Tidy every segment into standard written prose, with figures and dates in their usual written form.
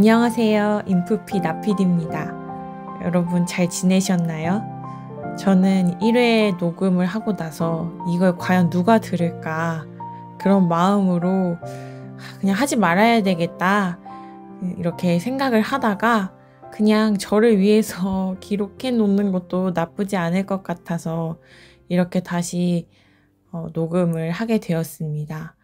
안녕하세요. 인프피 나피디입니다. 여러분 잘 지내셨나요? 저는 1회 녹음을 하고 나서 이걸 과연 누가 들을까 그런 마음으로 그냥 하지 말아야 되겠다 이렇게 생각을 하다가 그냥 저를 위해서 기록해 놓는 것도 나쁘지 않을 것 같아서 이렇게 다시 녹음을 하게 되었습니다.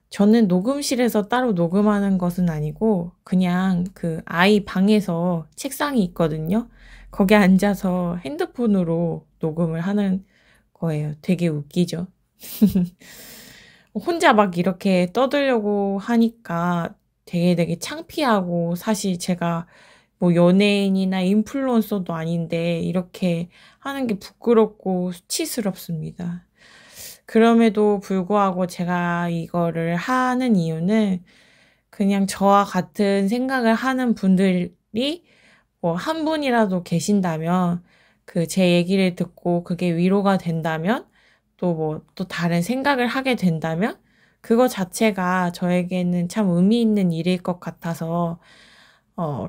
저는 녹음실에서 따로 녹음하는 것은 아니고 그냥 그 아이 방에서 책상이 있거든요. 거기 앉아서 핸드폰으로 녹음을 하는 거예요. 되게 웃기죠. 혼자 막 이렇게 떠들려고 하니까 되게 창피하고 사실 제가 뭐 연예인이나 인플루언서도 아닌데 이렇게 하는 게 부끄럽고 수치스럽습니다. 그럼에도 불구하고 제가 이거를 하는 이유는 그냥 저와 같은 생각을 하는 분들이 뭐 한 분이라도 계신다면 그 제 얘기를 듣고 그게 위로가 된다면 또 뭐 또 다른 생각을 하게 된다면 그거 자체가 저에게는 참 의미 있는 일일 것 같아서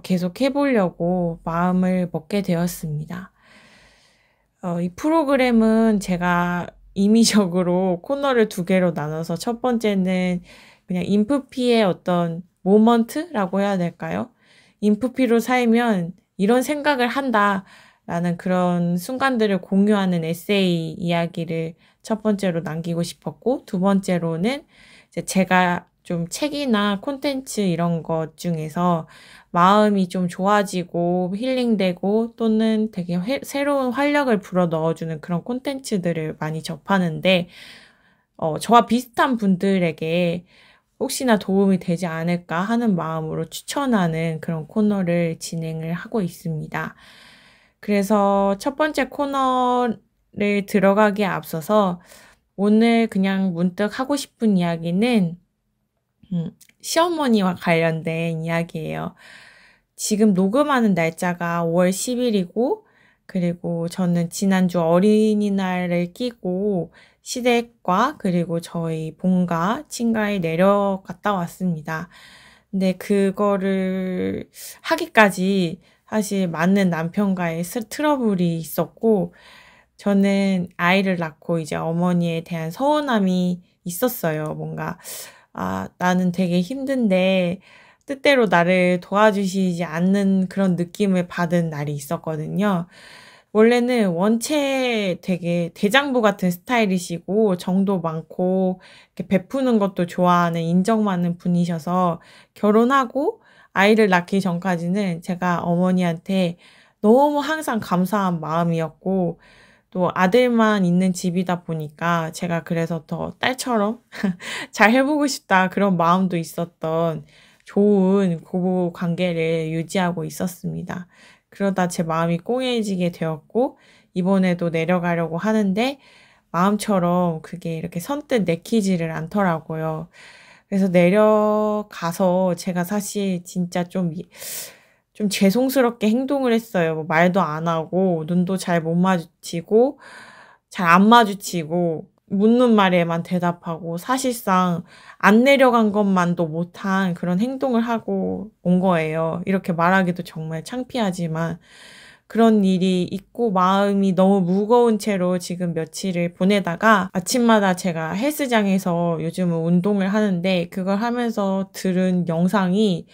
계속 해보려고 마음을 먹게 되었습니다. 이 프로그램은 제가 임의적으로 코너를 두 개로 나눠서 첫 번째는 그냥 인프피의 어떤 모먼트라고 해야 될까요? 인프피로 살면 이런 생각을 한다라는 그런 순간들을 공유하는 에세이 이야기를 첫 번째로 남기고 싶었고, 두 번째로는 이제 제가 좀 책이나 콘텐츠 이런 것 중에서 마음이 좀 좋아지고 힐링되고 또는 되게 새로운 활력을 불어 넣어주는 그런 콘텐츠들을 많이 접하는데, 저와 비슷한 분들에게 혹시나 도움이 되지 않을까 하는 마음으로 추천하는 그런 코너를 진행을 하고 있습니다. 그래서 첫 번째 코너를 들어가기에 앞서서 오늘 그냥 문득 하고 싶은 이야기는 시어머니와 관련된 이야기예요. 지금 녹음하는 날짜가 5월 10일이고, 그리고 저는 지난주 어린이날을 끼고 시댁과 그리고 저희 본가, 친가에 내려갔다 왔습니다. 근데 그거를 하기까지 사실 많은 남편과의 트러블이 있었고, 저는 아이를 낳고 이제 어머니에 대한 서운함이 있었어요. 뭔가, 나는 되게 힘든데 뜻대로 나를 도와주시지 않는 그런 느낌을 받은 날이 있었거든요. 원래는 원체 되게 대장부 같은 스타일이시고 정도 많고 이렇게 베푸는 것도 좋아하는 인정 많은 분이셔서 결혼하고 아이를 낳기 전까지는 제가 어머니한테 너무 항상 감사한 마음이었고 또 아들만 있는 집이다 보니까 제가 그래서 더 딸처럼 잘 해보고 싶다 그런 마음도 있었던 좋은 고부 관계를 유지하고 있었습니다. 그러다 제 마음이 꽁해지게 되었고 이번에도 내려가려고 하는데 마음처럼 그게 이렇게 선뜻 내키지를 않더라고요. 그래서 내려가서 제가 사실 진짜 좀 죄송스럽게 행동을 했어요. 뭐 말도 안 하고, 눈도 잘 못 마주치고, 잘 안 마주치고, 묻는 말에만 대답하고, 사실상 안 내려간 것만도 못한 그런 행동을 하고 온 거예요. 이렇게 말하기도 정말 창피하지만, 그런 일이 있고 마음이 너무 무거운 채로 지금 며칠을 보내다가 아침마다 제가 헬스장에서 요즘은 운동을 하는데 그걸 하면서 들은 영상이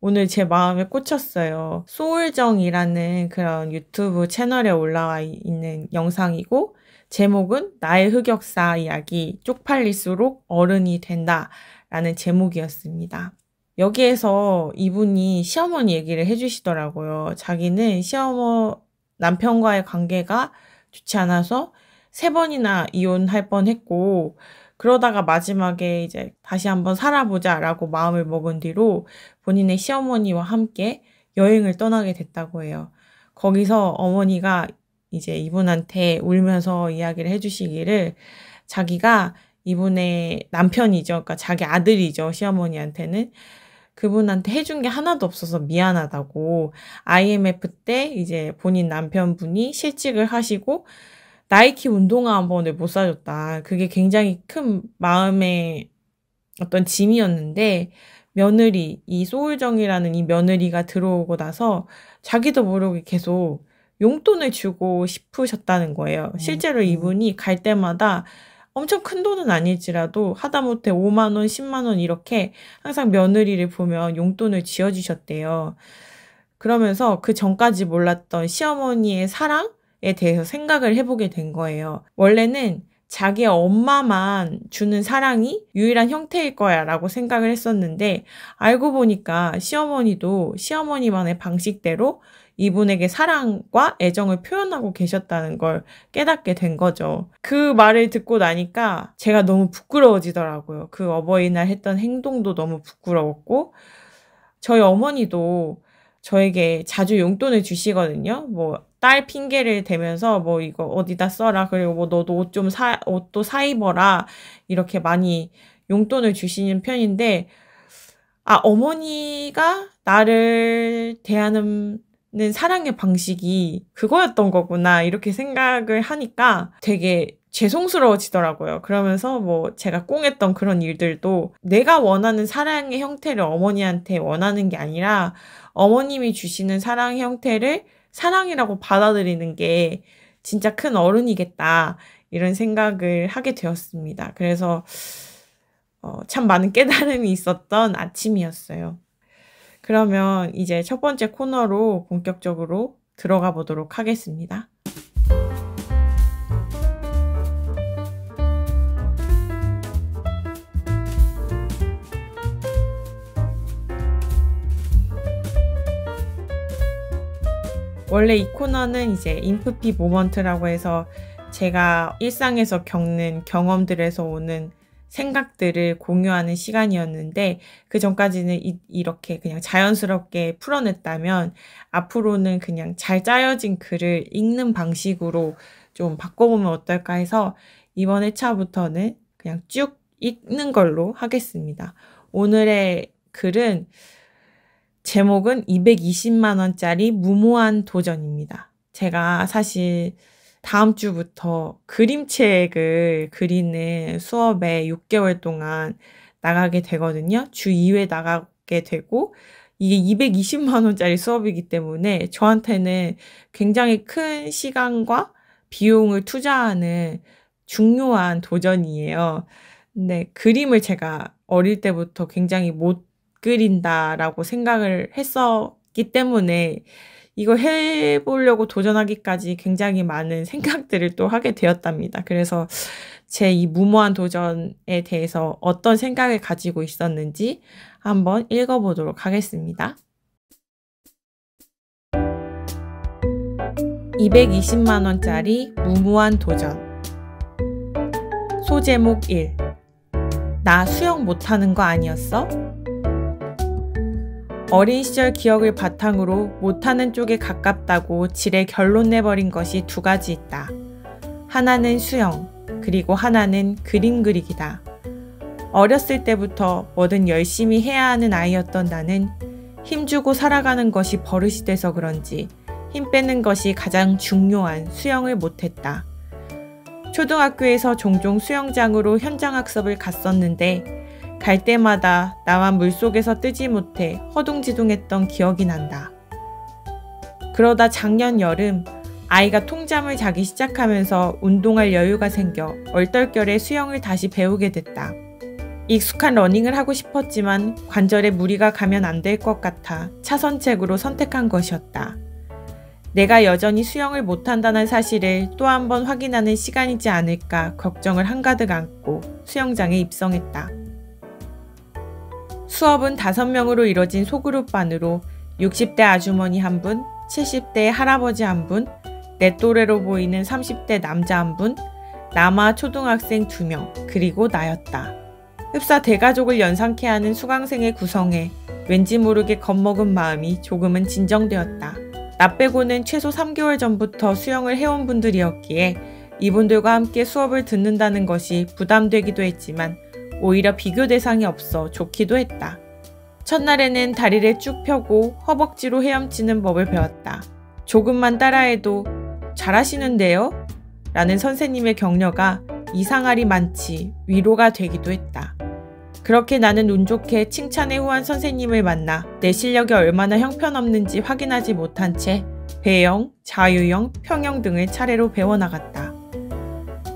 오늘 제 마음에 꽂혔어요. 소울정이라는 그런 유튜브 채널에 올라와 있는 영상이고 제목은 나의 흑역사 이야기 쪽팔릴수록 어른이 된다라는 제목이었습니다. 여기에서 이분이 시어머니 얘기를 해주시더라고요. 자기는 남편과의 관계가 좋지 않아서 3번이나 이혼할 뻔했고 그러다가 마지막에 이제 다시 한번 살아보자라고 마음을 먹은 뒤로 본인의 시어머니와 함께 여행을 떠나게 됐다고 해요. 거기서 어머니가 이제 이분한테 울면서 이야기를 해주시기를 자기가 이분의 남편이죠. 그러니까 자기 아들이죠. 시어머니한테는. 그분한테 해준 게 하나도 없어서 미안하다고. IMF 때 이제 본인 남편분이 실직을 하시고 나이키 운동화 한 번을 못 사줬다. 그게 굉장히 큰 마음의 어떤 짐이었는데 며느리, 이 소울정이라는 이 며느리가 들어오고 나서 자기도 모르게 계속 용돈을 주고 싶으셨다는 거예요. 실제로 이분이 갈 때마다 엄청 큰 돈은 아닐지라도 하다못해 5만 원, 10만 원 이렇게 항상 며느리를 보면 용돈을 쥐어주셨대요. 그러면서 그 전까지 몰랐던 시어머니의 사랑에 대해서 생각을 해보게 된 거예요. 원래는 자기 엄마만 주는 사랑이 유일한 형태일 거야 라고 생각을 했었는데 알고 보니까 시어머니도 시어머니만의 방식대로 이분에게 사랑과 애정을 표현하고 계셨다는 걸 깨닫게 된 거죠. 그 말을 듣고 나니까 제가 너무 부끄러워지더라고요. 그 어버이날 했던 행동도 너무 부끄러웠고 저희 어머니도 저에게 자주 용돈을 주시거든요. 뭐 딸 핑계를 대면서 뭐 이거 어디다 써라. 그리고 뭐 너도 옷도 사 입어라. 이렇게 많이 용돈을 주시는 편인데 어머니가 나를 대하는 사랑의 방식이 그거였던 거구나 이렇게 생각을 하니까 되게 죄송스러워지더라고요. 그러면서 뭐 제가 꽁했던 그런 일들도 내가 원하는 사랑의 형태를 어머니한테 원하는 게 아니라 어머님이 주시는 사랑의 형태를 사랑이라고 받아들이는 게 진짜 큰 어른이겠다 이런 생각을 하게 되었습니다. 그래서 참 많은 깨달음이 있었던 아침이었어요. 그러면 이제 첫 번째 코너로 본격적으로 들어가 보도록 하겠습니다. 원래 이 코너는 이제 인프피 모먼트라고 해서 제가 일상에서 겪는 경험들에서 오는 생각들을 공유하는 시간이었는데 그 전까지는 이렇게 그냥 자연스럽게 풀어냈다면 앞으로는 그냥 잘 짜여진 글을 읽는 방식으로 좀 바꿔보면 어떨까 해서 이번 회차부터는 그냥 쭉 읽는 걸로 하겠습니다. 오늘의 글은 제목은 220만 원짜리 무모한 도전입니다. 제가 사실 다음 주부터 그림책을 그리는 수업에 6개월 동안 나가게 되거든요. 주 2회 나가게 되고 이게 220만 원짜리 수업이기 때문에 저한테는 굉장히 큰 시간과 비용을 투자하는 중요한 도전이에요. 근데 그림을 제가 어릴 때부터 굉장히 못 그린다라고 생각을 했었기 때문에 이거 해보려고 도전하기까지 굉장히 많은 생각들을 또 하게 되었답니다. 그래서 제 이 무모한 도전에 대해서 어떤 생각을 가지고 있었는지 한번 읽어보도록 하겠습니다. 220만 원짜리 무모한 도전. 소제목 1. 나 수영 못하는 거 아니었어? 어린 시절 기억을 바탕으로 못하는 쪽에 가깝다고 지레 결론 내버린 것이 두 가지 있다. 하나는 수영, 그리고 하나는 그림 그리기다. 어렸을 때부터 뭐든 열심히 해야 하는 아이였던 나는 힘주고 살아가는 것이 버릇이 돼서 그런지 힘 빼는 것이 가장 중요한 수영을 못했다. 초등학교에서 종종 수영장으로 현장학습을 갔었는데 갈 때마다 나만 물속에서 뜨지 못해 허둥지둥했던 기억이 난다. 그러다 작년 여름 아이가 통잠을 자기 시작하면서 운동할 여유가 생겨 얼떨결에 수영을 다시 배우게 됐다. 익숙한 러닝을 하고 싶었지만 관절에 무리가 가면 안 될 것 같아 차선책으로 선택한 것이었다. 내가 여전히 수영을 못한다는 사실을 또 한 번 확인하는 시간이지 않을까 걱정을 한가득 안고 수영장에 입성했다. 수업은 5명으로 이뤄진 소그룹 반으로 60대 아주머니 1분, 70대 할아버지 1분, 내 또래로 보이는 30대 남자 1분, 남아 초등학생 2명, 그리고 나였다. 흡사 대가족을 연상케 하는 수강생의 구성에 왠지 모르게 겁먹은 마음이 조금은 진정되었다. 나 빼고는 최소 3개월 전부터 수영을 해온 분들이었기에 이분들과 함께 수업을 듣는다는 것이 부담되기도 했지만 오히려 비교 대상이 없어 좋기도 했다. 첫날에는 다리를 쭉 펴고 허벅지로 헤엄치는 법을 배웠다. 조금만 따라해도 잘하시는데요? 라는 선생님의 격려가 이상하리 많지 위로가 되기도 했다. 그렇게 나는 운 좋게 칭찬에 후한 선생님을 만나 내 실력이 얼마나 형편없는지 확인하지 못한 채 배영, 자유형, 평영 등을 차례로 배워나갔다.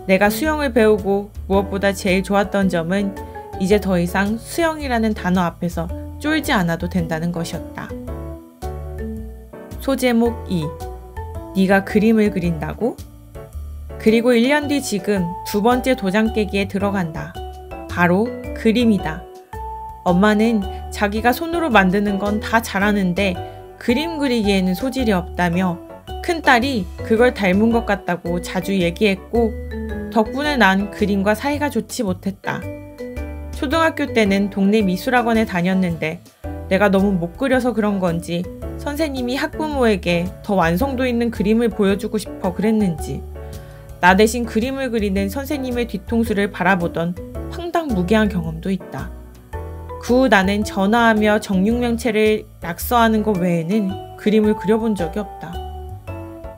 내가 수영을 배우고 무엇보다 제일 좋았던 점은 이제 더 이상 수영이라는 단어 앞에서 쫄지 않아도 된다는 것이었다. 소제목 2. 네가 그림을 그린다고? 그리고 1년 뒤 지금 두 번째 도장 깨기에 들어간다. 바로 그림이다. 엄마는 자기가 손으로 만드는 건 다 잘하는데 그림 그리기에는 소질이 없다며 큰딸이 그걸 닮은 것 같다고 자주 얘기했고 덕분에 난 그림과 사이가 좋지 못했다. 초등학교 때는 동네 미술학원에 다녔는데 내가 너무 못 그려서 그런 건지 선생님이 학부모에게 더 완성도 있는 그림을 보여주고 싶어 그랬는지 나 대신 그림을 그리는 선생님의 뒤통수를 바라보던 황당무계한 경험도 있다. 그 후 나는 전화하며 정육면체를 낙서하는 것 외에는 그림을 그려본 적이 없다.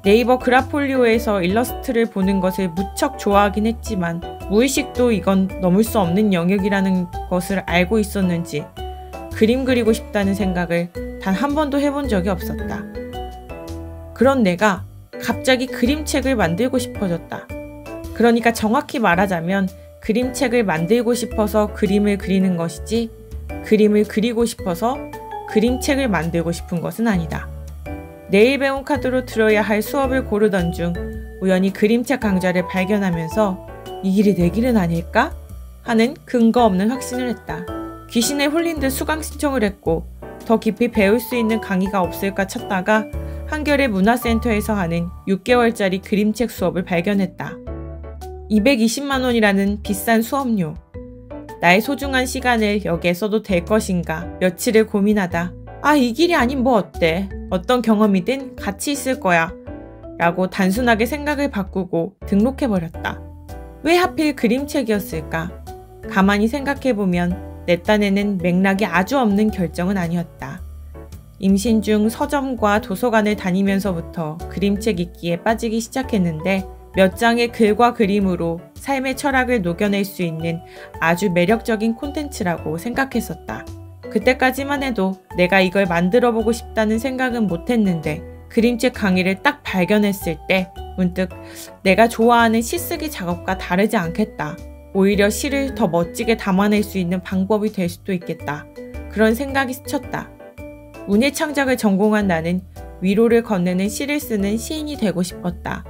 네이버 그라폴리오에서 일러스트를 보는 것을 무척 좋아하긴 했지만 무의식도 이건 넘을 수 없는 영역이라는 것을 알고 있었는지 그림 그리고 싶다는 생각을 단 한 번도 해본 적이 없었다. 그런 내가 갑자기 그림책을 만들고 싶어졌다. 그러니까 정확히 말하자면 그림책을 만들고 싶어서 그림을 그리는 것이지 그림을 그리고 싶어서 그림책을 만들고 싶은 것은 아니다. 내일 배운 카드로 들어야 할 수업을 고르던 중 우연히 그림책 강좌를 발견하면서 이 길이 내 길은 아닐까? 하는 근거 없는 확신을 했다. 귀신에 홀린 듯 수강 신청을 했고 더 깊이 배울 수 있는 강의가 없을까 찾다가 한겨레 문화센터에서 하는 6개월짜리 그림책 수업을 발견했다. 220만 원이라는 비싼 수업료. 나의 소중한 시간을 여기에 써도 될 것인가 며칠을 고민하다 이 길이 아닌 뭐 어때? 어떤 경험이든 가치 있을 거야 라고 단순하게 생각을 바꾸고 등록해버렸다. 왜 하필 그림책이었을까? 가만히 생각해보면 내 딴에는 맥락이 아주 없는 결정은 아니었다. 임신 중 서점과 도서관을 다니면서부터 그림책 읽기에 빠지기 시작했는데 몇 장의 글과 그림으로 삶의 철학을 녹여낼 수 있는 아주 매력적인 콘텐츠라고 생각했었다. 그때까지만 해도 내가 이걸 만들어보고 싶다는 생각은 못했는데 그림책 강의를 딱 발견했을 때 문득 내가 좋아하는 시쓰기 작업과 다르지 않겠다. 오히려 시를 더 멋지게 담아낼 수 있는 방법이 될 수도 있겠다. 그런 생각이 스쳤다. 문예 창작을 전공한 나는 위로를 건네는 시를 쓰는 시인이 되고 싶었다.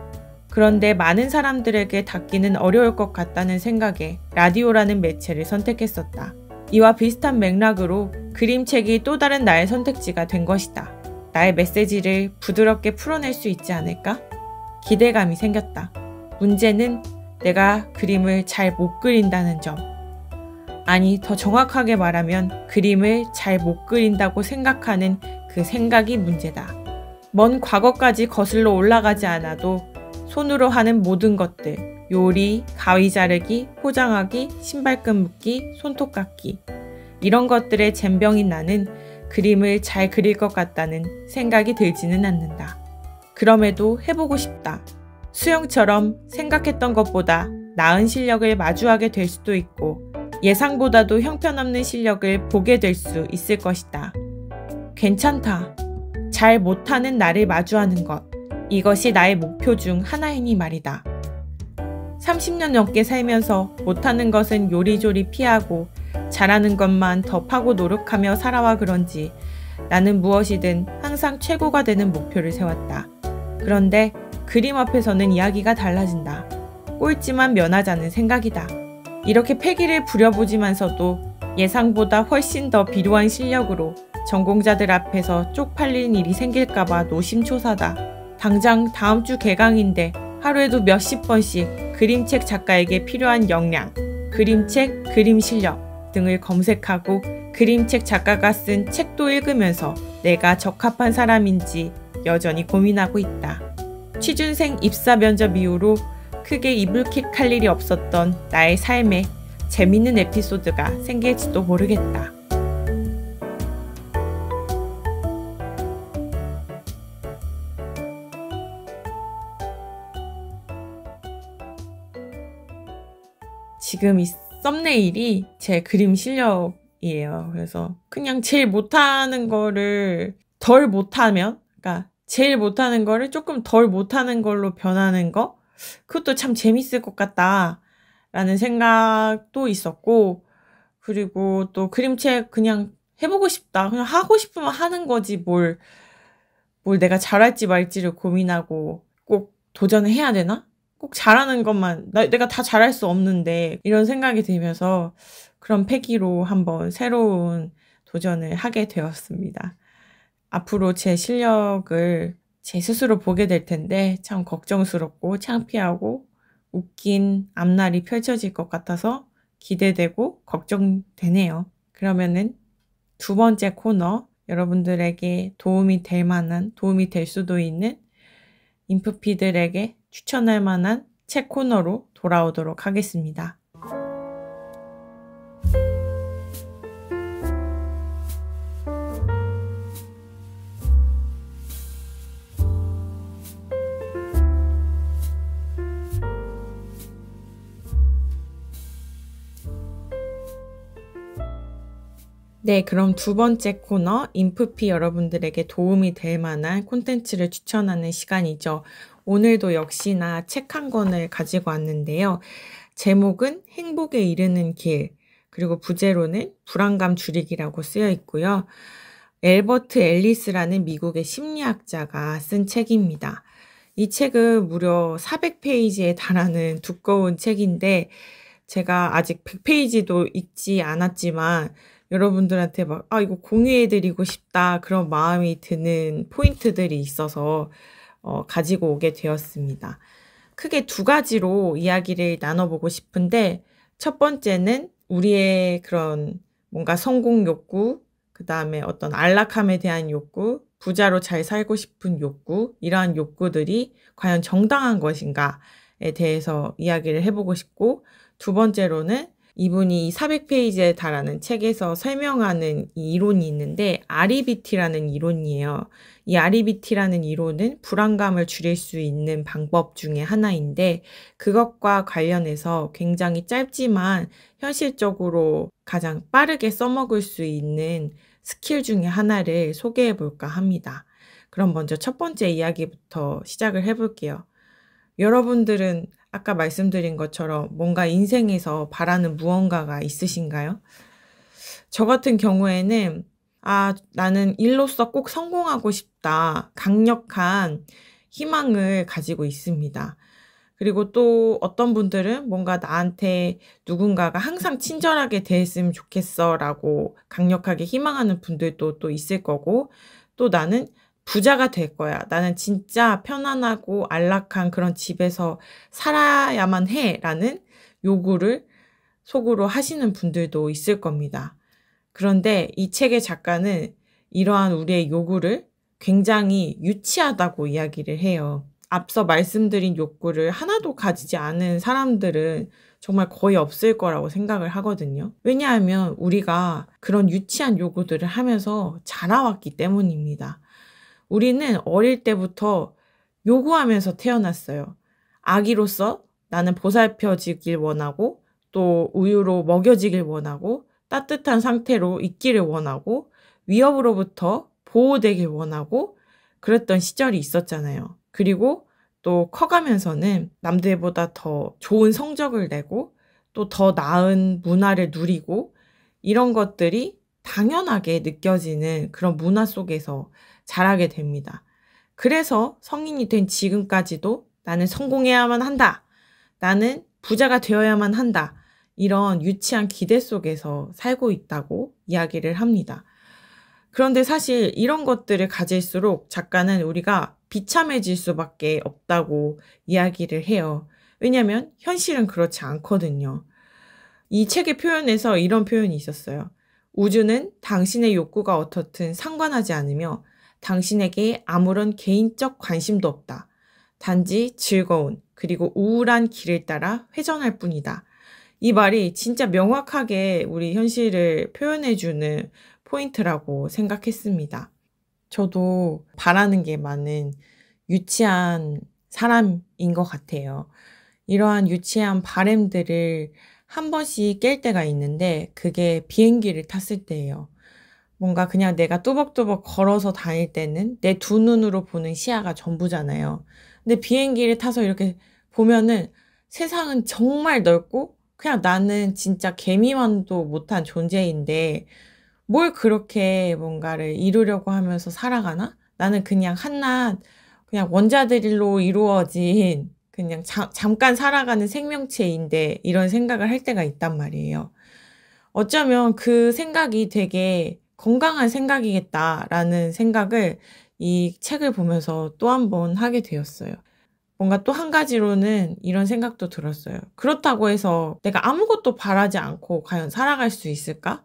그런데 많은 사람들에게 닿기는 어려울 것 같다는 생각에 라디오라는 매체를 선택했었다. 이와 비슷한 맥락으로 그림책이 또 다른 나의 선택지가 된 것이다. 나의 메시지를 부드럽게 풀어낼 수 있지 않을까? 기대감이 생겼다. 문제는 내가 그림을 잘 못 그린다는 점. 아니, 더 정확하게 말하면 그림을 잘 못 그린다고 생각하는 그 생각이 문제다. 먼 과거까지 거슬러 올라가지 않아도 손으로 하는 모든 것들, 요리, 가위 자르기, 포장하기, 신발끈 묶기, 손톱 깎기 이런 것들의 젬병인 나는 그림을 잘 그릴 것 같다는 생각이 들지는 않는다. 그럼에도 해보고 싶다. 수영처럼 생각했던 것보다 나은 실력을 마주하게 될 수도 있고 예상보다도 형편없는 실력을 보게 될 수 있을 것이다. 괜찮다. 잘 못하는 나를 마주하는 것. 이것이 나의 목표 중 하나이니 말이다. 30년 넘게 살면서 못하는 것은 요리조리 피하고 잘하는 것만 더 파고 노력하며 살아와 그런지 나는 무엇이든 항상 최고가 되는 목표를 세웠다. 그런데 그림 앞에서는 이야기가 달라진다. 꼴찌만 면하자는 생각이다. 이렇게 패기를 부려보지만서도 예상보다 훨씬 더 비루한 실력으로 전공자들 앞에서 쪽팔린 일이 생길까봐 노심초사다. 당장 다음 주 개강인데 하루에도 몇십 번씩 그림책 작가에게 필요한 역량, 그림책, 그림 실력 등을 검색하고 그림책 작가가 쓴 책도 읽으면서 내가 적합한 사람인지 여전히 고민하고 있다. 취준생 입사 면접 이후로 크게 이불킥할 일이 없었던 나의 삶에 재밌는 에피소드가 생길지도 모르겠다. 지금 있어? 썸네일이 제 그림 실력이에요. 그래서 그냥 제일 못하는 거를 덜 못하면, 그러니까 제일 못하는 거를 조금 덜 못하는 걸로 변하는 거? 그것도 참 재밌을 것 같다라는 생각도 있었고, 그리고 또 그림책 그냥 해보고 싶다. 그냥 하고 싶으면 하는 거지, 뭘 내가 잘할지 말지를 고민하고 꼭 도전을 해야 되나? 꼭 잘하는 것만, 내가 다 잘할 수 없는데, 이런 생각이 들면서 그런 패기로 한번 새로운 도전을 하게 되었습니다. 앞으로 제 실력을 제 스스로 보게 될 텐데, 참 걱정스럽고 창피하고 웃긴 앞날이 펼쳐질 것 같아서 기대되고 걱정되네요. 그러면은 두 번째 코너, 여러분들에게 도움이 될 만한, 도움이 될 수도 있는 인프피들에게 추천할 만한 책 코너로 돌아오도록 하겠습니다. 네, 그럼 두 번째 코너, 인프피 여러분들에게 도움이 될 만한 콘텐츠를 추천하는 시간이죠. 오늘도 역시나 책 한 권을 가지고 왔는데요. 제목은 행복에 이르는 길, 그리고 부제로는 불안감 줄이기라고 쓰여 있고요. 엘버트 앨리스라는 미국의 심리학자가 쓴 책입니다. 이 책은 무려 400페이지에 달하는 두꺼운 책인데, 제가 아직 100페이지도 읽지 않았지만 여러분들한테 막, 이거 공유해드리고 싶다, 그런 마음이 드는 포인트들이 있어서 가지고 오게 되었습니다. 크게 두 가지로 이야기를 나눠보고 싶은데, 첫 번째는 우리의 그런 뭔가 성공 욕구, 그 다음에 어떤 안락함에 대한 욕구, 부자로 잘 살고 싶은 욕구, 이러한 욕구들이 과연 정당한 것인가에 대해서 이야기를 해보고 싶고, 두 번째로는 이분이 400페이지에 달하는 책에서 설명하는 이 이론이 있는데, REBT라는 이론이에요. 이 REBT라는 이론은 불안감을 줄일 수 있는 방법 중에 하나인데, 그것과 관련해서 굉장히 짧지만 현실적으로 가장 빠르게 써먹을 수 있는 스킬 중에 하나를 소개해 볼까 합니다. 그럼 먼저 첫 번째 이야기부터 시작을 해볼게요. 여러분들은 아까 말씀드린 것처럼 뭔가 인생에서 바라는 무언가가 있으신가요? 저 같은 경우에는 나는 일로서 꼭 성공하고 싶다, 강력한 희망을 가지고 있습니다. 그리고 또 어떤 분들은 뭔가 나한테 누군가가 항상 친절하게 대했으면 좋겠어 라고 강력하게 희망하는 분들도 또 있을 거고, 또 나는 부자가 될 거야, 나는 진짜 편안하고 안락한 그런 집에서 살아야만 해 라는 요구를 속으로 하시는 분들도 있을 겁니다. 그런데 이 책의 작가는 이러한 우리의 요구를 굉장히 유치하다고 이야기를 해요. 앞서 말씀드린 욕구를 하나도 가지지 않은 사람들은 정말 거의 없을 거라고 생각을 하거든요. 왜냐하면 우리가 그런 유치한 요구들을 하면서 자라왔기 때문입니다. 우리는 어릴 때부터 요구하면서 태어났어요. 아기로서 나는 보살펴지길 원하고, 또 우유로 먹여지길 원하고, 따뜻한 상태로 있기를 원하고, 위협으로부터 보호되길 원하고, 그랬던 시절이 있었잖아요. 그리고 또 커가면서는 남들보다 더 좋은 성적을 내고, 또 더 나은 문화를 누리고, 이런 것들이 당연하게 느껴지는 그런 문화 속에서 자라게 됩니다. 그래서 성인이 된 지금까지도 나는 성공해야만 한다, 나는 부자가 되어야만 한다, 이런 유치한 기대 속에서 살고 있다고 이야기를 합니다. 그런데 사실 이런 것들을 가질수록 작가는 우리가 비참해질 수밖에 없다고 이야기를 해요. 왜냐하면 현실은 그렇지 않거든요. 이 책의 표현에서 이런 표현이 있었어요. 우주는 당신의 욕구가 어떻든 상관하지 않으며 당신에게 아무런 개인적 관심도 없다. 단지 즐거운 그리고 우울한 길을 따라 회전할 뿐이다. 이 말이 진짜 명확하게 우리 현실을 표현해주는 포인트라고 생각했습니다. 저도 바라는 게 많은 유치한 사람인 것 같아요. 이러한 유치한 바램들을 한 번씩 깰 때가 있는데 그게 비행기를 탔을 때예요. 뭔가 그냥 내가 또박또박 걸어서 다닐 때는 내 두 눈으로 보는 시야가 전부잖아요. 근데 비행기를 타서 이렇게 보면은 세상은 정말 넓고 그냥 나는 진짜 개미만도 못한 존재인데 뭘 그렇게 뭔가를 이루려고 하면서 살아가나? 나는 그냥 한낱 그냥 원자들로 이루어진 그냥 잠깐 살아가는 생명체인데 이런 생각을 할 때가 있단 말이에요. 어쩌면 그 생각이 되게 건강한 생각이겠다라는 생각을 이 책을 보면서 또 한 번 하게 되었어요. 뭔가 또 한 가지로는 이런 생각도 들었어요. 그렇다고 해서 내가 아무것도 바라지 않고 과연 살아갈 수 있을까?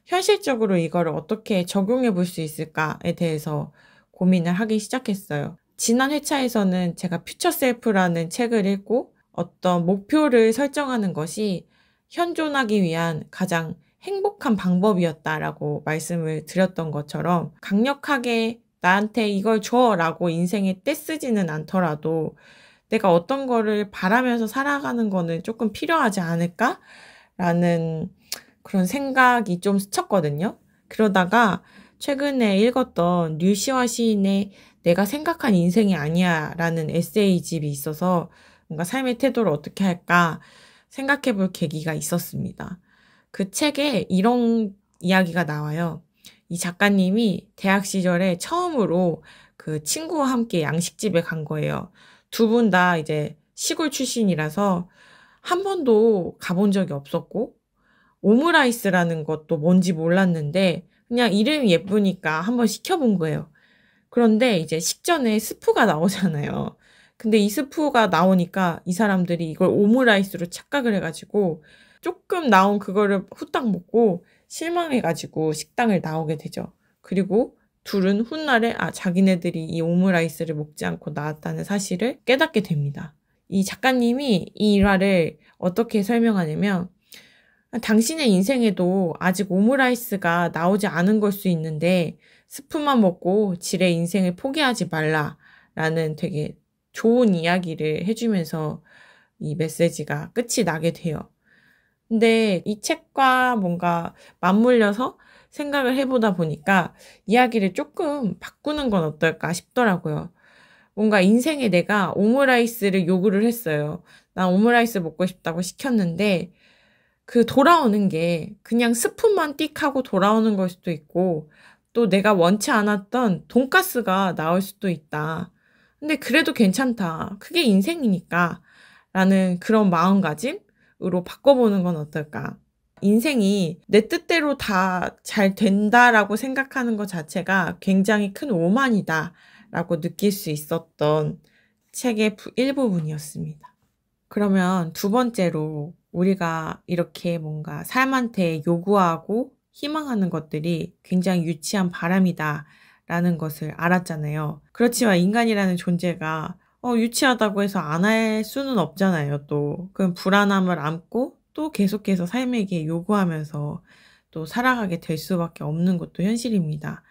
현실적으로 이거를 어떻게 적용해 볼 수 있을까에 대해서 고민을 하기 시작했어요. 지난 회차에서는 제가 퓨처 셀프라는 책을 읽고 어떤 목표를 설정하는 것이 현존하기 위한 가장 행복한 방법이었다라고 말씀을 드렸던 것처럼 강력하게 나한테 이걸 줘라고 인생에 떼쓰지는 않더라도 내가 어떤 거를 바라면서 살아가는 거는 조금 필요하지 않을까라는 그런 생각이 좀 스쳤거든요. 그러다가 최근에 읽었던 류시화 시인의 내가 생각한 인생이 아니야 라는 에세이집이 있어서 뭔가 삶의 태도를 어떻게 할까 생각해 볼 계기가 있었습니다. 그 책에 이런 이야기가 나와요. 이 작가님이 대학 시절에 처음으로 그 친구와 함께 양식집에 간 거예요. 두 분 다 이제 시골 출신이라서 한 번도 가본 적이 없었고 오므라이스라는 것도 뭔지 몰랐는데 그냥 이름이 예쁘니까 한번 시켜본 거예요. 그런데 이제 식전에 스프가 나오잖아요. 근데 이 스프가 나오니까 이 사람들이 이걸 오므라이스로 착각을 해가지고 조금 나온 그거를 후딱 먹고 실망해가지고 식당을 나오게 되죠. 그리고 둘은 훗날에 자기네들이 이 오므라이스를 먹지 않고 나왔다는 사실을 깨닫게 됩니다. 이 작가님이 이 일화를 어떻게 설명하냐면 당신의 인생에도 아직 오므라이스가 나오지 않은 걸 수 있는데 스프만 먹고 지레 인생을 포기하지 말라라는 되게 좋은 이야기를 해주면서 이 메시지가 끝이 나게 돼요. 근데 이 책과 뭔가 맞물려서 생각을 해보다 보니까 이야기를 조금 바꾸는 건 어떨까 싶더라고요. 뭔가 인생에 내가 오므라이스를 요구를 했어요. 난 오므라이스 먹고 싶다고 시켰는데 그 돌아오는 게 그냥 스푼만 띡 하고 돌아오는 걸 수도 있고 또 내가 원치 않았던 돈가스가 나올 수도 있다. 근데 그래도 괜찮다. 그게 인생이니까 라는 그런 마음가짐으로 바꿔보는 건 어떨까? 인생이 내 뜻대로 다 잘 된다라고 생각하는 것 자체가 굉장히 큰 오만이다 라고 느낄 수 있었던 책의 일부분이었습니다. 그러면 두 번째로 우리가 이렇게 뭔가 삶한테 요구하고 희망하는 것들이 굉장히 유치한 바람이다라는 것을 알았잖아요. 그렇지만 인간이라는 존재가 유치하다고 해서 안 할 수는 없잖아요, 또. 그 불안함을 안고 또 계속해서 삶에게 요구하면서 또 살아가게 될 수밖에 없는 것도 현실입니다.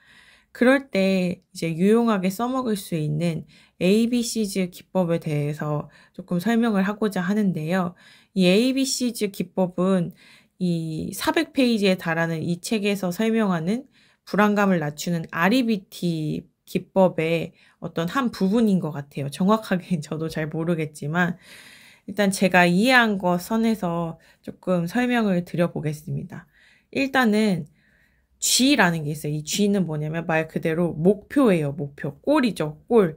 그럴 때 이제 유용하게 써먹을 수 있는 ABC즈 기법에 대해서 조금 설명을 하고자 하는데요. 이 ABC즈 기법은 이 400페이지에 달하는 이 책에서 설명하는 불안감을 낮추는 REBT 기법의 어떤 한 부분인 것 같아요. 정확하게 저도 잘 모르겠지만 일단 제가 이해한 것 선에서 조금 설명을 드려보겠습니다. 일단은 G라는 게 있어요. 이 G는 뭐냐면 말 그대로 목표예요. 목표. 골이죠. 골.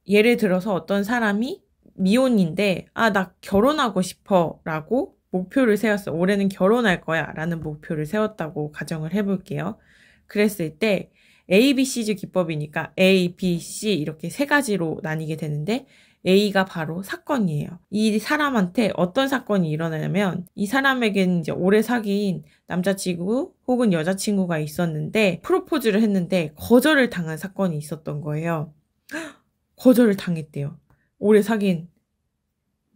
예를 들어서 어떤 사람이 미혼인데 나 결혼하고 싶어 라고 목표를 세웠어. 올해는 결혼할 거야 라는 목표를 세웠다고 가정을 해볼게요. 그랬을 때 ABC즈 기법이니까 A, B, C 이렇게 세 가지로 나뉘게 되는데 A가 바로 사건이에요. 이 사람한테 어떤 사건이 일어나냐면 이 사람에게는 이제 오래 사귄 남자친구 혹은 여자친구가 있었는데 프로포즈를 했는데 거절을 당한 사건이 있었던 거예요. 거절을 당했대요. 오래 사귄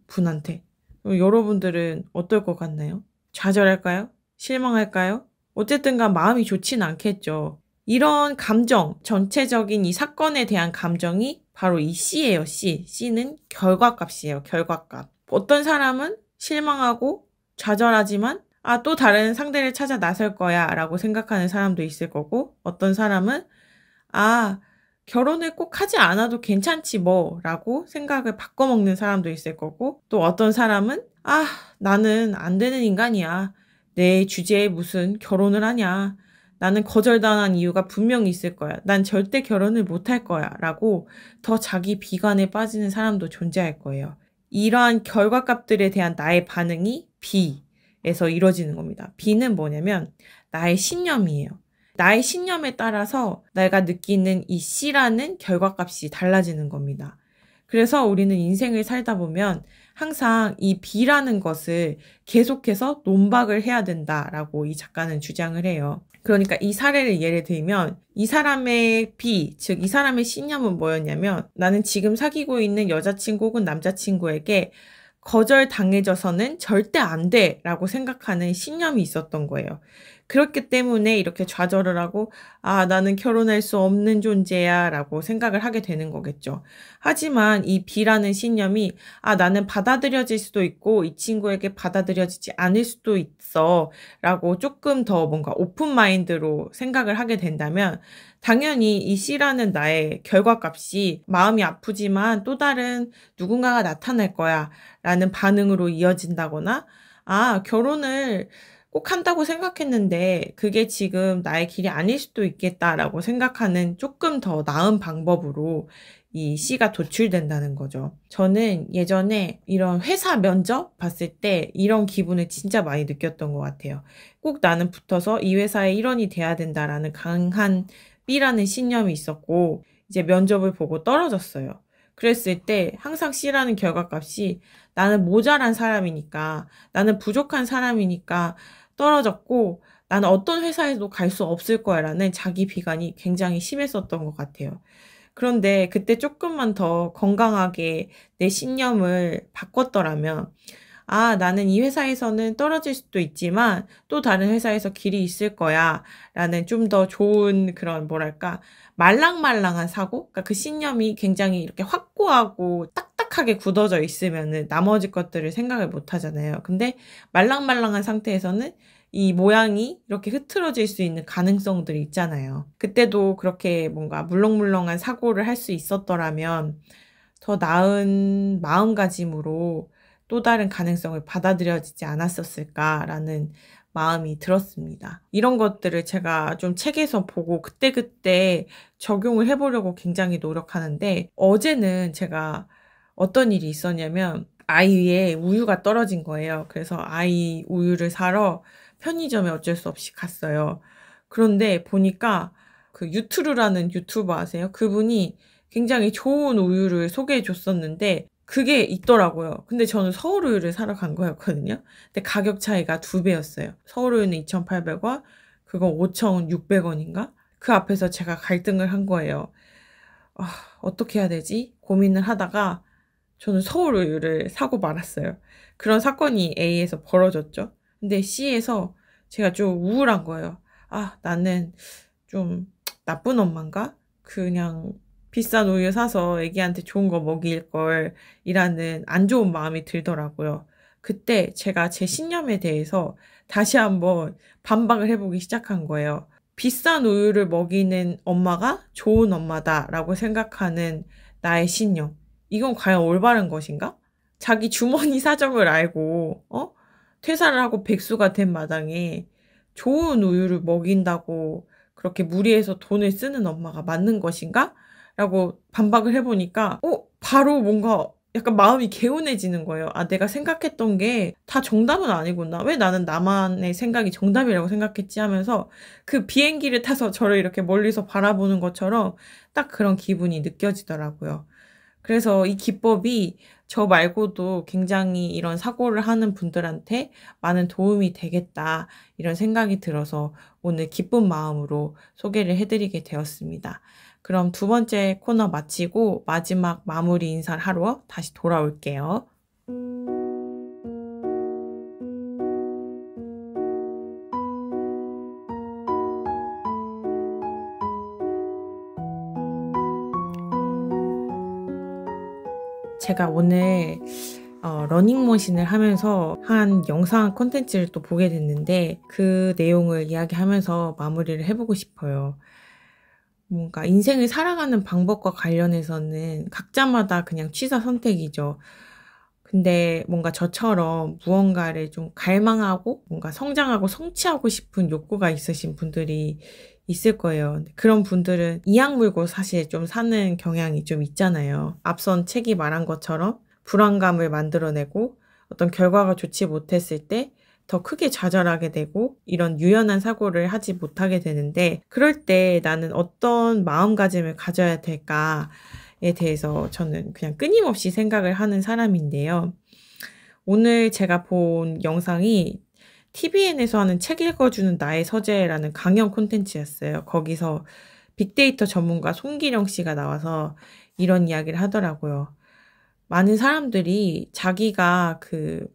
분한테. 여러분들은 어떨 것 같나요? 좌절할까요? 실망할까요? 어쨌든 간 마음이 좋진 않겠죠. 이런 감정, 전체적인 이 사건에 대한 감정이 바로 이 C예요, C. C는 결과값이에요, 결과값. 어떤 사람은 실망하고 좌절하지만 또 다른 상대를 찾아 나설 거야 라고 생각하는 사람도 있을 거고, 어떤 사람은 결혼을 꼭 하지 않아도 괜찮지 뭐 라고 생각을 바꿔먹는 사람도 있을 거고, 또 어떤 사람은 나는 안 되는 인간이야. 내 주제에 무슨 결혼을 하냐. 나는 거절당한 이유가 분명히 있을 거야. 난 절대 결혼을 못 할 거야 라고 더 자기 비관에 빠지는 사람도 존재할 거예요. 이러한 결과값들에 대한 나의 반응이 B에서 이루어지는 겁니다. B는 뭐냐면 나의 신념이에요. 나의 신념에 따라서 내가 느끼는 이 C라는 결과값이 달라지는 겁니다. 그래서 우리는 인생을 살다 보면 항상 이 B라는 것을 계속해서 논박을 해야 된다라고 이 작가는 주장을 해요. 그러니까 이 사례를 예를 들면 이 사람의 B, 즉 이 사람의 신념은 뭐였냐면, 나는 지금 사귀고 있는 여자친구 혹은 남자친구에게 거절당해져서는 절대 안 돼 라고 생각하는 신념이 있었던 거예요. 그렇기 때문에 이렇게 좌절을 하고 나는 결혼할 수 없는 존재야 라고 생각을 하게 되는 거겠죠. 하지만 이 B라는 신념이 나는 받아들여질 수도 있고 이 친구에게 받아들여지지 않을 수도 있어 라고 조금 더 뭔가 오픈 마인드로 생각을 하게 된다면, 당연히 이 C라는 나의 결과값이 마음이 아프지만 또 다른 누군가가 나타날 거야 라는 반응으로 이어진다거나, 결혼을 꼭 한다고 생각했는데 그게 지금 나의 길이 아닐 수도 있겠다라고 생각하는 조금 더 나은 방법으로 이 C가 도출된다는 거죠. 저는 예전에 이런 회사 면접 봤을 때 이런 기분을 진짜 많이 느꼈던 것 같아요. 꼭 나는 붙어서 이 회사의 일원이 돼야 된다라는 강한 B라는 신념이 있었고, 이제 면접을 보고 떨어졌어요. 그랬을 때 항상 C라는 결과값이 나는 모자란 사람이니까, 나는 부족한 사람이니까 떨어졌고, 나는 어떤 회사에도 갈 수 없을 거야 라는 자기 비관이 굉장히 심했었던 것 같아요. 그런데 그때 조금만 더 건강하게 내 신념을 바꿨더라면, 나는 이 회사에서는 떨어질 수도 있지만 또 다른 회사에서 길이 있을 거야 라는 좀 더 좋은 그런 뭐랄까 말랑말랑한 사고? 그러니까 그 신념이 굉장히 이렇게 확고하고 딱딱하게 굳어져 있으면은 나머지 것들을 생각을 못 하잖아요. 근데 말랑말랑한 상태에서는 이 모양이 이렇게 흐트러질 수 있는 가능성들이 있잖아요. 그때도 그렇게 뭔가 물렁물렁한 사고를 할 수 있었더라면 더 나은 마음가짐으로 또 다른 가능성을 받아들여지지 않았었을까라는 마음이 들었습니다. 이런 것들을 제가 좀 책에서 보고 그때그때 적용을 해보려고 굉장히 노력하는데, 어제는 제가 어떤 일이 있었냐면 아이의 우유가 떨어진 거예요. 그래서 아이 우유를 사러 편의점에 어쩔 수 없이 갔어요. 그런데 보니까 그 유트루라는 유튜버 아세요? 그분이 굉장히 좋은 우유를 소개해 줬었는데 그게 있더라고요. 근데 저는 서울 우유를 사러 간 거였거든요. 근데 가격 차이가 2배였어요. 서울 우유는 2,800원, 그거 5,600원인가? 그 앞에서 제가 갈등을 한 거예요. 어떻게 해야 되지? 고민을 하다가 저는 서울 우유를 사고 말았어요. 그런 사건이 A에서 벌어졌죠. 근데 C에서 제가 좀 우울한 거예요. 나는 좀 나쁜 엄마인가? 그냥 비싼 우유 사서 애기한테 좋은 거 먹일 걸 이라는 안 좋은 마음이 들더라고요. 그때 제가 제 신념에 대해서 다시 한번 반박을 해보기 시작한 거예요. 비싼 우유를 먹이는 엄마가 좋은 엄마다라고 생각하는 나의 신념. 이건 과연 올바른 것인가? 자기 주머니 사정을 알고, 퇴사를 하고 백수가 된 마당에 좋은 우유를 먹인다고 그렇게 무리해서 돈을 쓰는 엄마가 맞는 것인가? 라고 반박을 해보니까, 바로 뭔가 약간 마음이 개운해지는 거예요. 내가 생각했던 게 다 정답은 아니구나. 왜 나는 나만의 생각이 정답이라고 생각했지 하면서 그 비행기를 타서 저를 이렇게 멀리서 바라보는 것처럼 딱 그런 기분이 느껴지더라고요. 그래서 이 기법이 저 말고도 굉장히 이런 사고를 하는 분들한테 많은 도움이 되겠다, 이런 생각이 들어서 오늘 기쁜 마음으로 소개를 해드리게 되었습니다. 그럼 두 번째 코너 마치고 마지막 마무리 인사를 하러 다시 돌아올게요. 제가 오늘 러닝머신을 하면서 한 영상 콘텐츠를 또 보게 됐는데 그 내용을 이야기하면서 마무리를 해보고 싶어요. 뭔가 인생을 살아가는 방법과 관련해서는 각자마다 그냥 취사 선택이죠. 근데 뭔가 저처럼 무언가를 좀 갈망하고 뭔가 성장하고 성취하고 싶은 욕구가 있으신 분들이 있을 거예요. 근데 그런 분들은 이악 물고 사실 좀 사는 경향이 좀 있잖아요. 앞선 책이 말한 것처럼 불안감을 만들어내고 어떤 결과가 좋지 못했을 때 더 크게 좌절하게 되고 이런 유연한 사고를 하지 못하게 되는데 그럴 때 나는 어떤 마음가짐을 가져야 될까에 대해서 저는 그냥 끊임없이 생각을 하는 사람인데요. 오늘 제가 본 영상이 TVN에서 하는 책 읽어주는 나의 서재라는 강연 콘텐츠였어요. 거기서 빅데이터 전문가 송기령 씨가 나와서 이런 이야기를 하더라고요. 많은 사람들이 자기가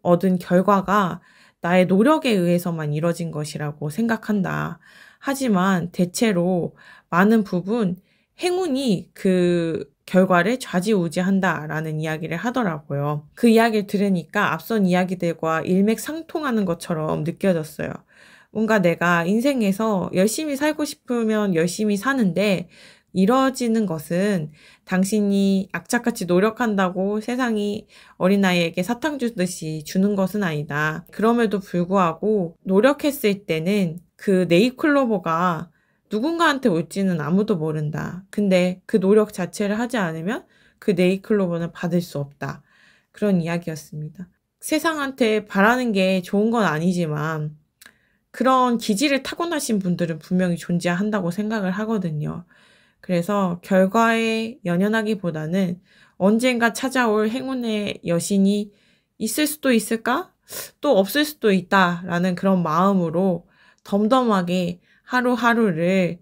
얻은 결과가 나의 노력에 의해서만 이뤄진 것이라고 생각한다. 하지만 대체로 많은 부분 행운이 그 결과를 좌지우지한다라는 이야기를 하더라고요. 그 이야기를 들으니까 앞선 이야기들과 일맥상통하는 것처럼 느껴졌어요. 뭔가 내가 인생에서 열심히 살고 싶으면 열심히 사는데 이뤄지는 것은 당신이 악착같이 노력한다고 세상이 어린아이에게 사탕 주듯이 주는 것은 아니다. 그럼에도 불구하고 노력했을 때는 그 네잎클로버가 누군가한테 올지는 아무도 모른다. 근데 그 노력 자체를 하지 않으면 그 네잎클로버는 받을 수 없다. 그런 이야기였습니다. 세상한테 바라는 게 좋은 건 아니지만 그런 기질을 타고나신 분들은 분명히 존재한다고 생각을 하거든요. 그래서 결과에 연연하기보다는 언젠가 찾아올 행운의 여신이 있을 수도 있을까? 또 없을 수도 있다라는 그런 마음으로 덤덤하게 하루하루를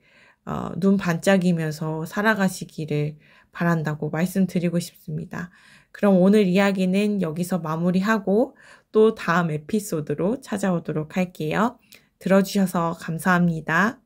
눈 반짝이면서 살아가시기를 바란다고 말씀드리고 싶습니다. 그럼 오늘 이야기는 여기서 마무리하고 또 다음 에피소드로 찾아오도록 할게요. 들어주셔서 감사합니다.